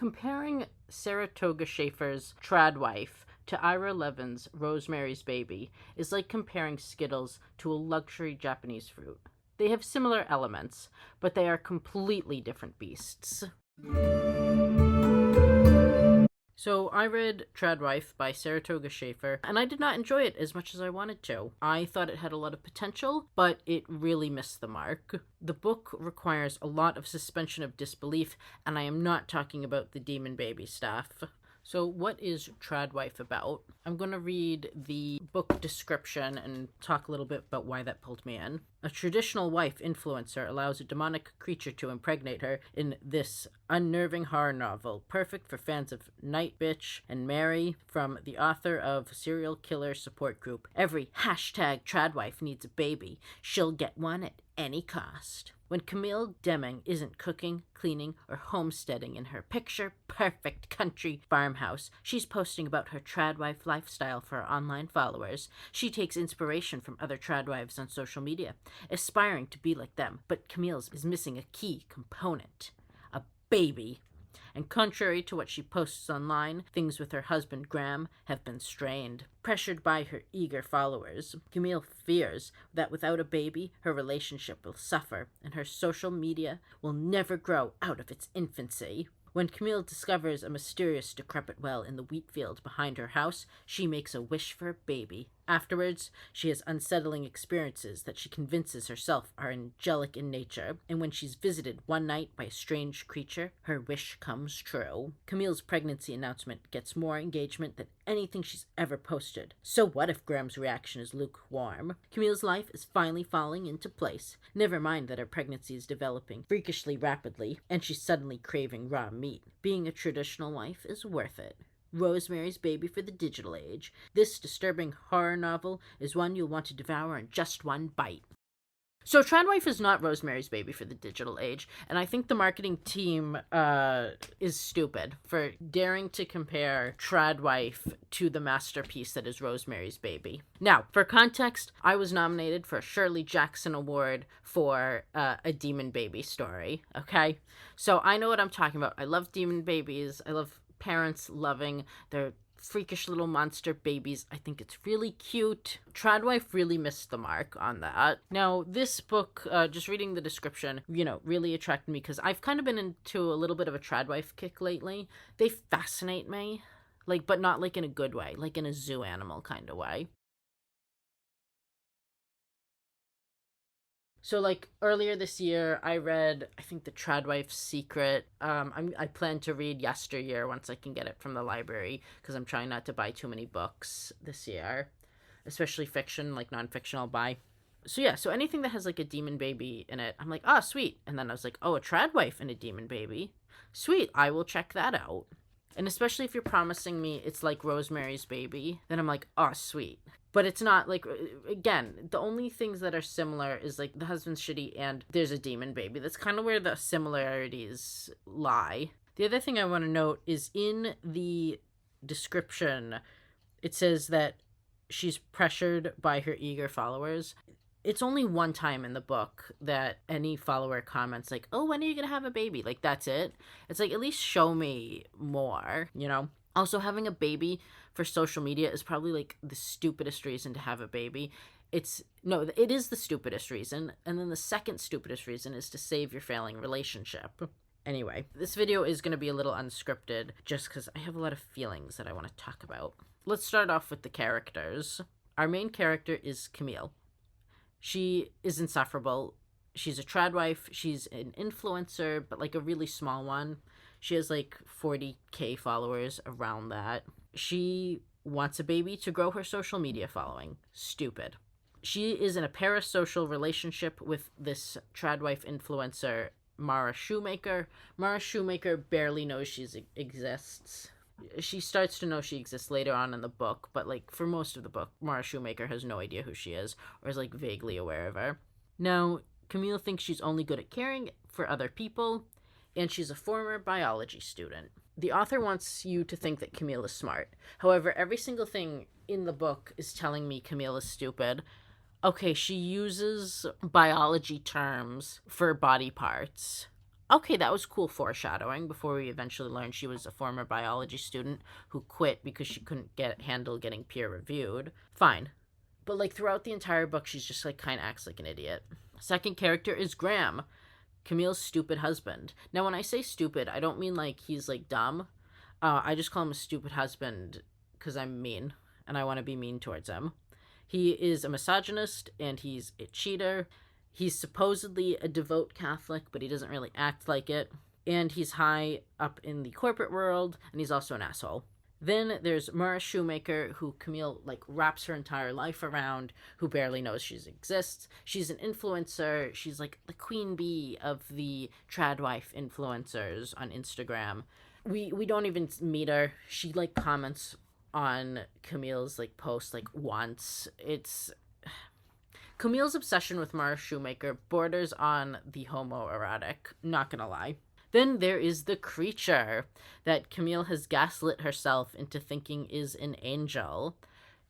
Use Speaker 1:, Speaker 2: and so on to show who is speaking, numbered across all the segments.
Speaker 1: Comparing Saratoga Schaefer's Trad Wife to Ira Levin's Rosemary's Baby is like comparing Skittles to a luxury Japanese fruit. They have similar elements, but they are completely different beasts. So I read Trad Wife by Saratoga Schaefer, and I did not enjoy it as much as I wanted to. I thought it had a lot of potential, but it really missed the mark. The book requires a lot of suspension of disbelief, and I am not talking about the demon baby stuff. So what is Trad Wife about? I'm going to read the book description and talk a little bit about why that pulled me in. A traditional wife influencer allows a demonic creature to impregnate her in this unnerving horror novel, perfect for fans of Night Bitch and Mary, from the author of Serial Killer Support Group. Every #Tradwife needs a baby. She'll get one at any cost. When Camille Deming isn't cooking, cleaning, or homesteading in her picture-perfect country farmhouse, she's posting about her tradwife lifestyle for her online followers. She takes inspiration from other tradwives on social media, aspiring to be like them, but Camille's is missing a key component: a baby. And contrary to what she posts online, things with her husband Graham have been strained. Pressured by her eager followers, Camille fears that without a baby, her relationship will suffer, and her social media will never grow out of its infancy. When Camille discovers a mysterious decrepit well in the wheat field behind her house, she makes a wish for a baby. Afterwards, she has unsettling experiences that she convinces herself are angelic in nature, and when she's visited one night by a strange creature, her wish comes true. Camille's pregnancy announcement gets more engagement than anything she's ever posted. So what if Graham's reaction is lukewarm? Camille's life is finally falling into place. Never mind that her pregnancy is developing freakishly rapidly, and she's suddenly craving raw meat. Being a traditional wife is worth it. Rosemary's Baby for the digital age. This disturbing horror novel is one you'll want to devour in just one bite. So Tradwife is not Rosemary's Baby for the digital age, and I think the marketing team is stupid for daring to compare Tradwife to the masterpiece that is Rosemary's Baby. Now, for context, I was nominated for a Shirley Jackson Award for a demon baby story, okay? So I know what I'm talking about. I love demon babies. I love parents loving their freakish little monster babies. I think it's really cute. Tradwife really missed the mark on that. Now, this book, just reading the description, really attracted me because I've kind of been into a little bit of a Tradwife kick lately. They fascinate me, but not in a good way, in a zoo animal kind of way. So, earlier this year, I read, I think, The Tradwife's Secret. I plan to read Yesteryear once I can get it from the library, because I'm trying not to buy too many books this year, especially fiction, nonfiction I'll buy. So, yeah, so anything that has, a demon baby in it, I'm like, oh, sweet. And then I was like, oh, a Tradwife and a demon baby? Sweet, I will check that out. And especially if you're promising me it's like Rosemary's Baby, then I'm like, oh, sweet. But it's not, again, the only things that are similar is, the husband's shitty and there's a demon baby. That's kind of where the similarities lie. The other thing I want to note is in the description, it says that she's pressured by her eager followers. It's only one time in the book that any follower comments, oh, when are you going to have a baby? That's it. It's at least show me more, Also, having a baby for social media is probably the stupidest reason to have a baby. It is the stupidest reason. And then the second stupidest reason is to save your failing relationship. Anyway, this video is going to be a little unscripted just because I have a lot of feelings that I want to talk about. Let's start off with the characters. Our main character is Camille. She is insufferable. She's a tradwife. She's an influencer, but a really small one. She has 40K followers, around that. She wants a baby to grow her social media following. Stupid. She is in a parasocial relationship with this tradwife influencer, Mara Shoemaker. Mara Shoemaker barely knows she exists. She starts to know she exists later on in the book, but for most of the book, Mara Shoemaker has no idea who she is, or is vaguely aware of her. Now, Camille thinks she's only good at caring for other people, and she's a former biology student. The author wants you to think that Camille is smart. However, every single thing in the book is telling me Camille is stupid. Okay, she uses biology terms for body parts. Okay, that was cool foreshadowing before we eventually learned she was a former biology student who quit because she couldn't handle getting peer reviewed. Fine. But like throughout the entire book, she's just like kind of acts like an idiot. Second character is Graham, Camille's stupid husband. Now, when I say stupid, I don't mean like he's like dumb. I just call him a stupid husband because I'm mean and I want to be mean towards him. He is a misogynist and he's a cheater. He's supposedly a devout Catholic, but he doesn't really act like it. And he's high up in the corporate world, and he's also an asshole. Then there's Mara Shoemaker, who Camille like wraps her entire life around, who barely knows she exists. She's an influencer. She's like the queen bee of the tradwife influencers on Instagram. We don't even meet her. She like comments on Camille's like post like once. It's Camille's obsession with Mara Shoemaker borders on the homoerotic, not gonna lie. Then there is the creature that Camille has gaslit herself into thinking is an angel.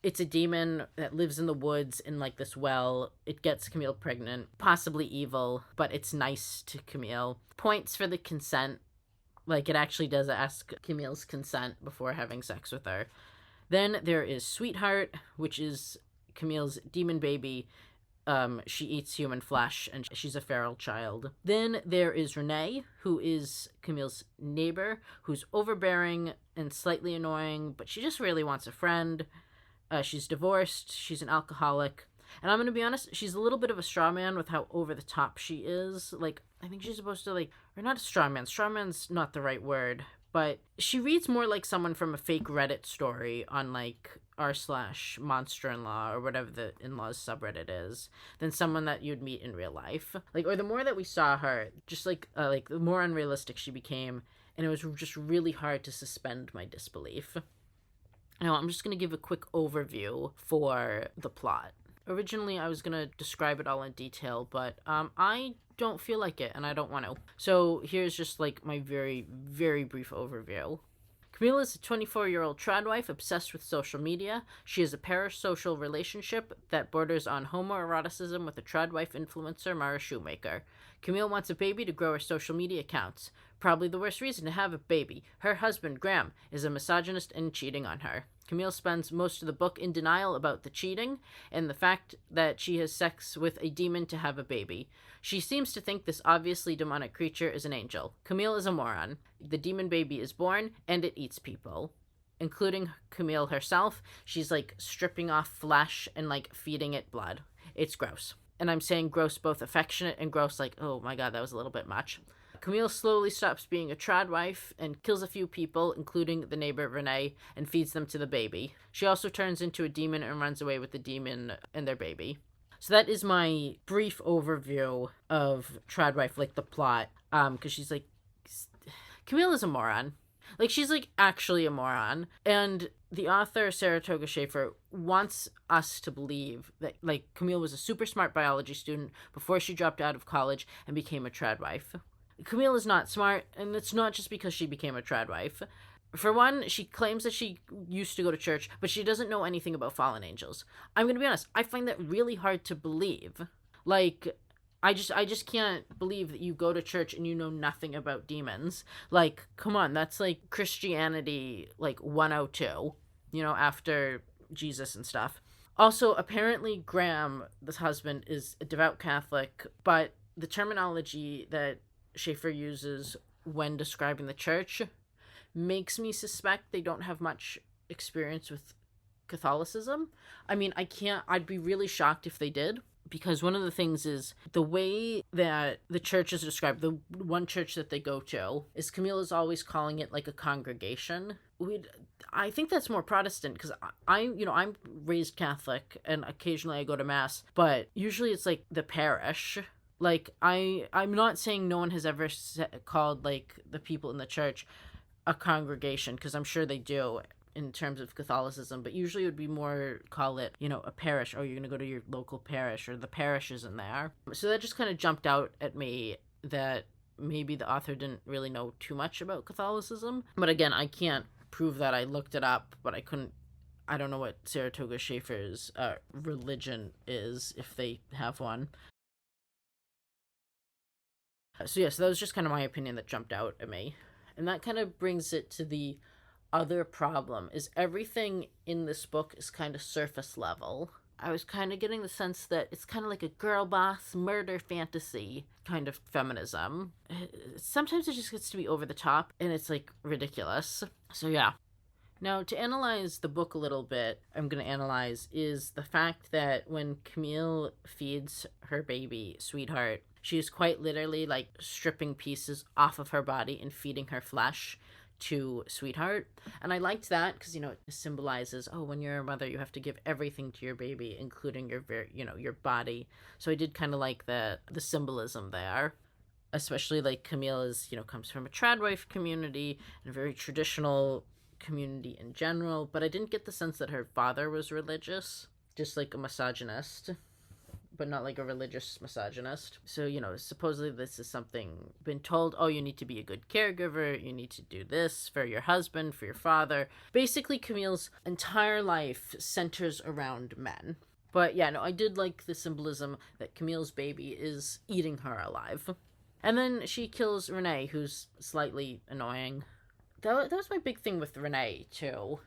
Speaker 1: It's a demon that lives in the woods in like this well. It gets Camille pregnant, possibly evil, but it's nice to Camille. Points for the consent. Like it actually does ask Camille's consent before having sex with her. Then there is Sweetheart, which is Camille's demon baby. She eats human flesh and she's a feral child. Then there is Renee, who is Camille's neighbor, who's overbearing and slightly annoying, but she just really wants a friend. She's divorced, she's an alcoholic, and I'm gonna be honest, she's a little bit of a straw man with how over the top she is. Like, I think she's supposed to, like, or not a straw man, straw man's not the right word, but she reads more like someone from a fake Reddit story on, like, r/monster-in-law or whatever the in-laws subreddit is than someone that you'd meet in real life. Like, or the more that we saw her, just like the more unrealistic she became, and it was just really hard to suspend my disbelief. Now, I'm just going to give a quick overview for the plot. Originally, I was going to describe it all in detail, but I don't feel like it, and I don't want to. So here's just like my very, very brief overview. Camille is a 24-year-old tradwife obsessed with social media. She has a parasocial relationship that borders on homoeroticism with a tradwife influencer, Mara Shoemaker. Camille wants a baby to grow her social media accounts. Probably the worst reason to have a baby. Her husband, Graham, is a misogynist and cheating on her. Camille spends most of the book in denial about the cheating and the fact that she has sex with a demon to have a baby. She seems to think this obviously demonic creature is an angel. Camille is a moron. The demon baby is born, and it eats people, including Camille herself. She's like stripping off flesh and like feeding it blood. It's gross. And I'm saying gross both affectionate and gross like, oh my god, that was a little bit much. Camille slowly stops being a tradwife and kills a few people, including the neighbor Renee, and feeds them to the baby. She also turns into a demon and runs away with the demon and their baby. So that is my brief overview of tradwife, like the plot. Because she's like, Camille is a moron. Like, she's like actually a moron. And the author, Saratoga Schaefer, wants us to believe that like Camille was a super smart biology student before she dropped out of college and became a tradwife. Camille is not smart, and it's not just because she became a tradwife. For one, she claims that she used to go to church, but she doesn't know anything about fallen angels. I'm gonna be honest, I find that really hard to believe. Like, I just can't believe that you go to church and you know nothing about demons. Like, come on, that's like Christianity, like 102, you know, after Jesus and stuff. Also, apparently Graham, this husband, is a devout Catholic, but the terminology that Schaefer uses when describing the church makes me suspect they don't have much experience with Catholicism. I mean, I'd be really shocked if they did, because one of the things is the way that the church is described, the one church that they go to, is Camille is always calling it like a congregation. I think that's more Protestant, because I'm raised Catholic and occasionally I go to mass, but usually it's like the parish. Like, I'm not saying no one has ever called, like, the people in the church a congregation, because I'm sure they do in terms of Catholicism, but usually it would be more call it, you know, a parish, or you're going to go to your local parish, or the parish is in there. So that just kind of jumped out at me that maybe the author didn't really know too much about Catholicism. But again, I can't prove that. I looked it up, but I don't know what Saratoga Schaefer's religion is, if they have one. So that was just kind of my opinion that jumped out at me. And that kind of brings it to the other problem, is everything in this book is kind of surface level. I was kind of getting the sense that it's kind of like a girl boss murder fantasy kind of feminism. Sometimes it just gets to be over the top and it's like ridiculous. So yeah. Now, to analyze the book a little bit, I'm going to analyze is the fact that when Camille feeds her baby, Sweetheart, she is quite literally like stripping pieces off of her body and feeding her flesh to Sweetheart. And I liked that because, it symbolizes, oh, when you're a mother, you have to give everything to your baby, including your body. So I did kind of like the symbolism there. Especially like Camille is, comes from a tradwife community and a very traditional community in general, but I didn't get the sense that her father was religious, just like a misogynist, but not like a religious misogynist. So, supposedly this is something been told, oh, you need to be a good caregiver, you need to do this for your husband, for your father. Basically, Camille's entire life centers around men. But yeah, no, I did like the symbolism that Camille's baby is eating her alive. And then she kills Renee, who's slightly annoying. That was my big thing with Renee, too.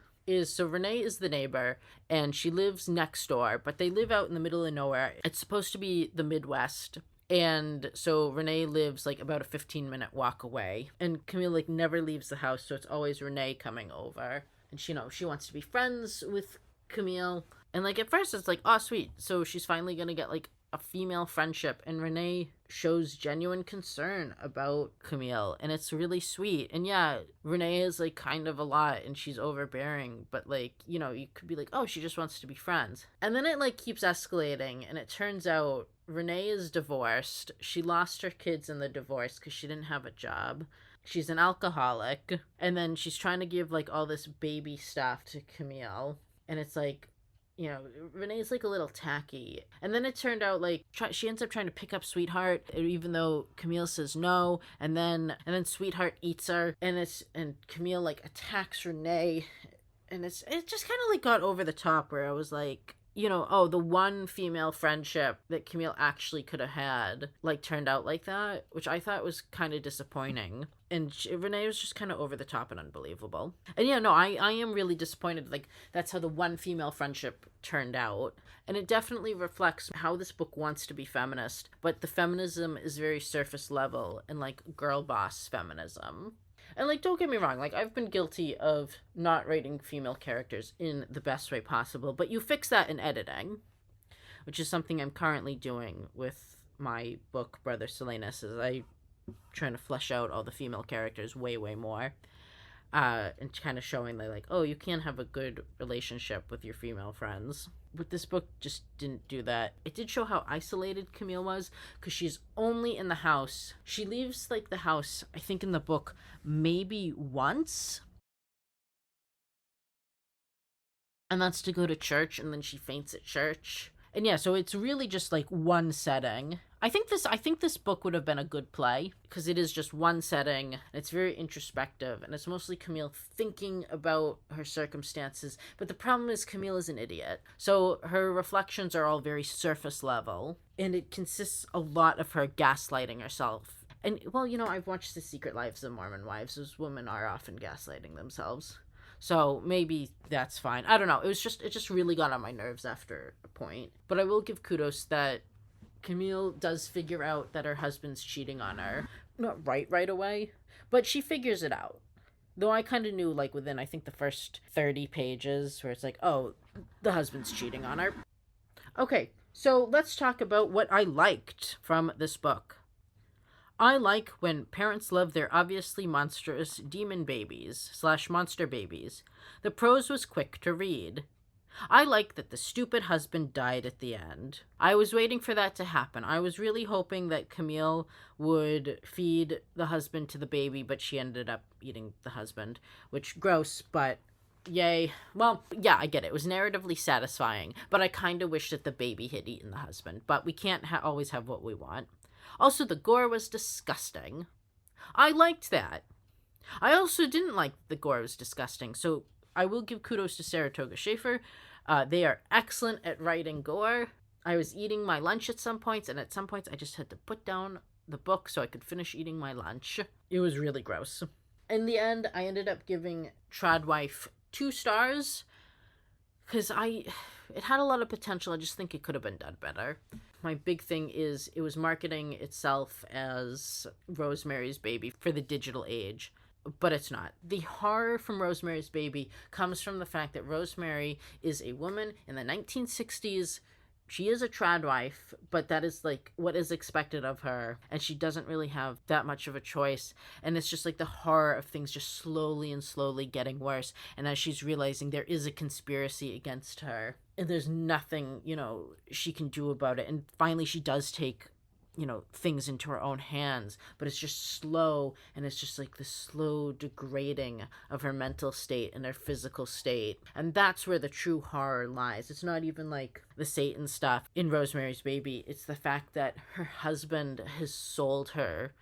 Speaker 1: So Renee is the neighbor, and she lives next door, but they live out in the middle of nowhere. It's supposed to be the Midwest, and so Renee lives, like, about a 15-minute walk away. And Camille, like, never leaves the house, so it's always Renee coming over. And she wants to be friends with Camille. And, like, at first it's like, oh, sweet. So she's finally gonna get, like, a female friendship, and Renee shows genuine concern about Camille, and it's really sweet. And yeah, Renee is like kind of a lot and she's overbearing, but like, you could be like, oh, she just wants to be friends. And then it like keeps escalating, and it turns out Renee is divorced. She lost her kids in the divorce because she didn't have a job. She's an alcoholic, and then she's trying to give like all this baby stuff to Camille, and it's like, Renee's like a little tacky. And then it turned out like she ends up trying to pick up Sweetheart, even though Camille says no. And then Sweetheart eats her, and Camille like attacks Renee, and it just kind of like got over the top where I was like, the one female friendship that Camille actually could have had, like, turned out like that, which I thought was kind of disappointing. And Renee was just kind of over the top and unbelievable. And yeah, no, I am really disappointed. Like, that's how the one female friendship turned out. And it definitely reflects how this book wants to be feminist, but the feminism is very surface level and, like, girl boss feminism. And, like, don't get me wrong, like, I've been guilty of not writing female characters in the best way possible, but you fix that in editing, which is something I'm currently doing with my book, Brother Salinas, as I trying to flesh out all the female characters way, way more, and kind of showing that, like, oh, you can have a good relationship with your female friends. But this book just didn't do that. It did show how isolated Camille was, because she's only in the house. She leaves, like, the house, I think in the book, maybe once. And that's to go to church, and then she faints at church. And yeah, so it's really just, like, one setting. I think this book would have been a good play, because it is just one setting, and it's very introspective, and it's mostly Camille thinking about her circumstances, but the problem is Camille is an idiot, so her reflections are all very surface level, and it consists a lot of her gaslighting herself. And, well, I've watched The Secret Lives of Mormon Wives. Those women are often gaslighting themselves. So maybe that's fine. I don't know. It just really got on my nerves after a point. But I will give kudos that Camille does figure out that her husband's cheating on her. Not right away, but she figures it out. Though I kind of knew, like, within, I think, the first 30 pages, where it's like, oh, the husband's cheating on her. Okay, so let's talk about what I liked from this book. I like when parents love their obviously monstrous demon babies / monster babies. The prose was quick to read. I like that the stupid husband died at the end. I was waiting for that to happen. I was really hoping that Camille would feed the husband to the baby, but she ended up eating the husband, which gross, but yay. Well, yeah, I get it. It was narratively satisfying, but I kind of wish that the baby had eaten the husband, but we can't always have what we want. Also, the gore was disgusting. I liked that. I also didn't like the gore was disgusting, so I will give kudos to Saratoga Schaefer. They are excellent at writing gore. I was eating my lunch at some points, and at some points I just had to put down the book so I could finish eating my lunch. It was really gross. In the end, I ended up giving Tradwife 2 stars because it had a lot of potential. I just think it could have been done better. My big thing is it was marketing itself as Rosemary's Baby for the digital age, but it's not. The horror from Rosemary's Baby comes from the fact that Rosemary is a woman in the 1960s. She is a tradwife, but that is like what is expected of her, and she doesn't really have that much of a choice. And it's just like the horror of things just slowly and slowly getting worse, and as she's realizing there is a conspiracy against her and there's nothing, she can do about it. And finally she does take things into her own hands, but it's just slow, and it's just like the slow degrading of her mental state and her physical state. And that's where the true horror lies. It's not even like the Satan stuff in Rosemary's Baby. It's the fact that her husband has sold her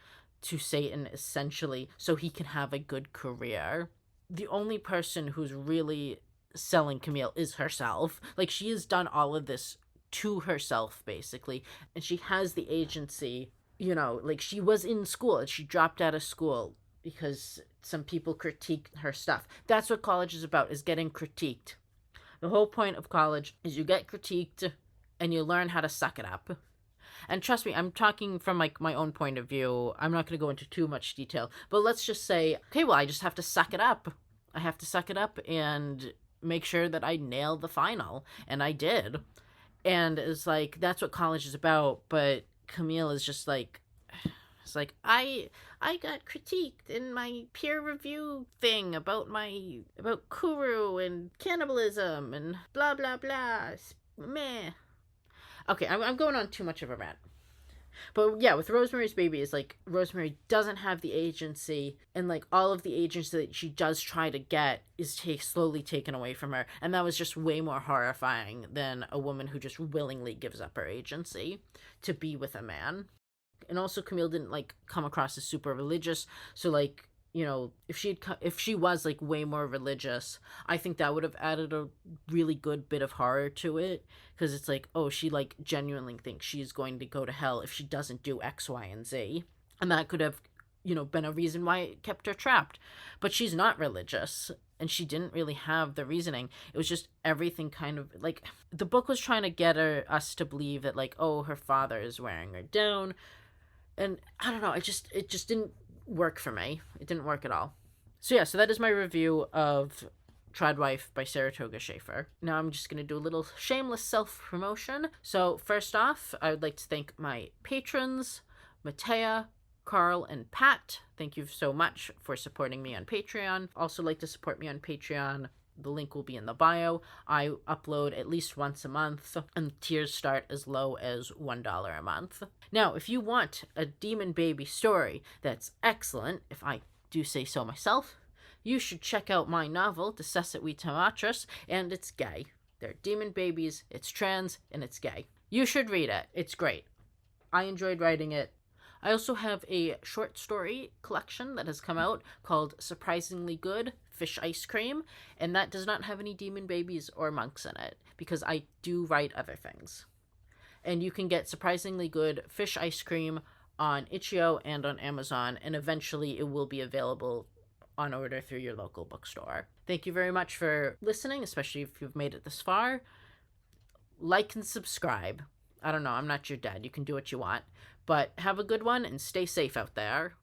Speaker 1: to Satan essentially so he can have a good career. The only person who's really selling Camille is herself. Like, she has done all of this to herself basically, and she has the agency. Like, she was in school and she dropped out of school because some people critiqued her stuff. That's what college is about, is getting critiqued. The whole point of college is you get critiqued and you learn how to suck it up. And trust me, I'm talking from like my own point of view. I'm not going to go into too much detail, but let's just say, okay, well, I just have to suck it up. I have to suck it up and make sure that I nailed the final, and I did. And it's like, that's what college is about. But Camille is just like, it's like, I got critiqued in my peer review thing about Kuru and cannibalism and blah blah blah. Meh. Okay, I'm going on too much of a rant. But yeah, with Rosemary's Baby, is like Rosemary doesn't have the agency, and like all of the agency that she does try to get is slowly taken away from her. And that was just way more horrifying than a woman who just willingly gives up her agency to be with a man. And also, Camille didn't like come across as super religious, so like, if she was like way more religious, I think that would have added a really good bit of horror to it, because it's like, oh, she like genuinely thinks she's going to go to hell if she doesn't do X, Y, and Z, and that could have been a reason why it kept her trapped. But she's not religious, and she didn't really have the reasoning. It was just everything kind of like, the book was trying to get us to believe that like, oh, her father is wearing her down, and I don't know, it just didn't work for me. It didn't work at all. So yeah, so that is my review of Tradwife by Saratoga Schaefer. Now I'm just going to do a little shameless self-promotion. So first off, I would like to thank my patrons, Matea, Carl, and Pat. Thank you so much for supporting me on Patreon. Also like to support me on Patreon. The link will be in the bio. I upload at least once a month, and tiers start as low as $1 a month. Now, if you want a demon baby story that's excellent, if I do say so myself, you should check out my novel, Decessit Vita Matris, and it's gay. They're demon babies, it's trans, and it's gay. You should read it. It's great. I enjoyed writing it. I also have a short story collection that has come out called Surprisingly Good Fish Ice Cream, and that does not have any demon babies or monks in it, because I do write other things. And you can get Surprisingly Good Fish Ice Cream on Itch.io and on Amazon, and eventually it will be available on order through your local bookstore. Thank you very much for listening, especially if you've made it this far. Like and subscribe. I don't know, I'm not your dad. You can do what you want. But have a good one and stay safe out there.